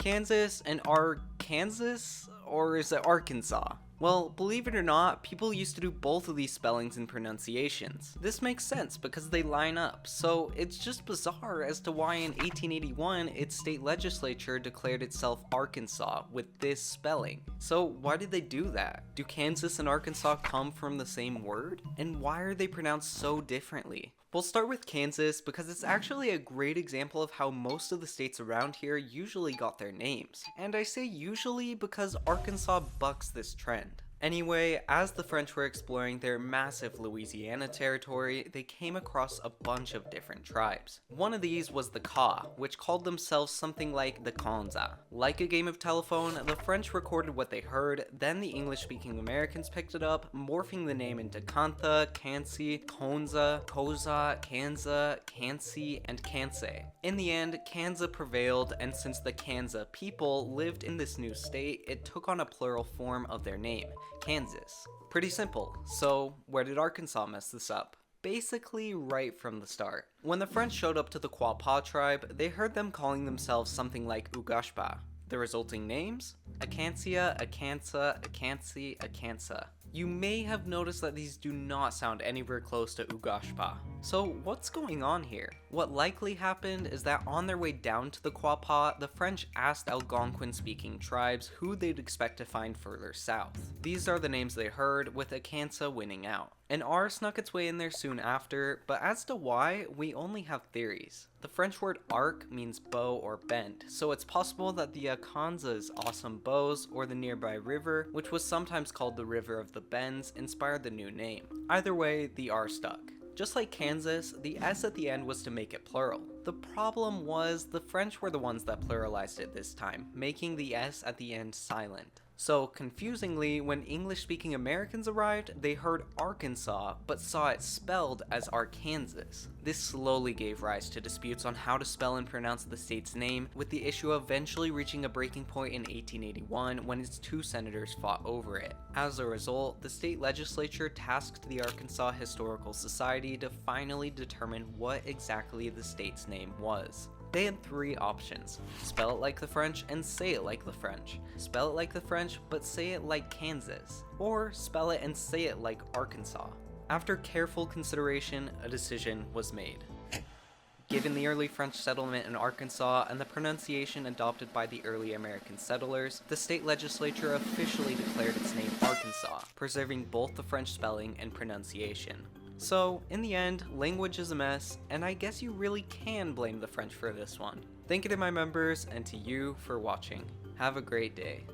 Kansas and Kansas? Or is it Arkansas? Well, believe it or not, people used to do both of these spellings and pronunciations. This makes sense because they line up, so it's just bizarre as to why in 1881 its state legislature declared itself Arkansas with this spelling. So why did they do that? Do Kansas and Arkansas come from the same word? And why are they pronounced so differently? We'll start with Kansas because it's actually a great example of how most of the states around here usually got their names. And I say usually because Arkansas bucks this trend. Anyway, as the French were exploring their massive Louisiana territory, they came across a bunch of different tribes. One of these was the Kaw, which called themselves something like the Kanza. Like a game of telephone, the French recorded what they heard, then the English-speaking Americans picked it up, morphing the name into Kantha, Kansi, Konza, Koza, Kanza, Kansi, and Kansay. In the end, Kanza prevailed, and since the Kanza people lived in this new state, it took on a plural form of their name, Kansas. Pretty simple. So where did Arkansas mess this up? Basically right from the start. When the French showed up to the Quapaw tribe, they heard them calling themselves something like Ugashpa. The resulting names? Acancia, Acansa, Acansi, Acansa. You may have noticed that these do not sound anywhere close to Ugashpa. So what's going on here? What likely happened is that on their way down to the Quapaw, the French asked Algonquin-speaking tribes who they'd expect to find further south. These are the names they heard, with Acansa winning out. An R snuck its way in there soon after, but as to why, we only have theories. The French word arc means bow or bent, so it's possible that the Akansa's awesome bows or the nearby river, which was sometimes called the River of the Bends, inspired the new name. Either way, the R stuck. Just like Kansas, the S at the end was to make it plural. The problem was the French were the ones that pluralized it this time, making the S at the end silent. So, confusingly, when English-speaking Americans arrived, they heard Arkansas, but saw it spelled as Arkansas. This slowly gave rise to disputes on how to spell and pronounce the state's name, with the issue eventually reaching a breaking point in 1881 when its two senators fought over it. As a result, the state legislature tasked the Arkansas Historical Society to finally determine what exactly the state's name was. They had three options: spell it like the French and say it like the French, spell it like the French but say it like Kansas, or spell it and say it like Arkansas. After careful consideration, a decision was made. Given the early French settlement in Arkansas and the pronunciation adopted by the early American settlers, the state legislature officially declared its name Arkansas, preserving both the French spelling and pronunciation. So, in the end, language is a mess, and I guess you really can blame the French for this one. Thank you to my members and to you for watching. Have a great day.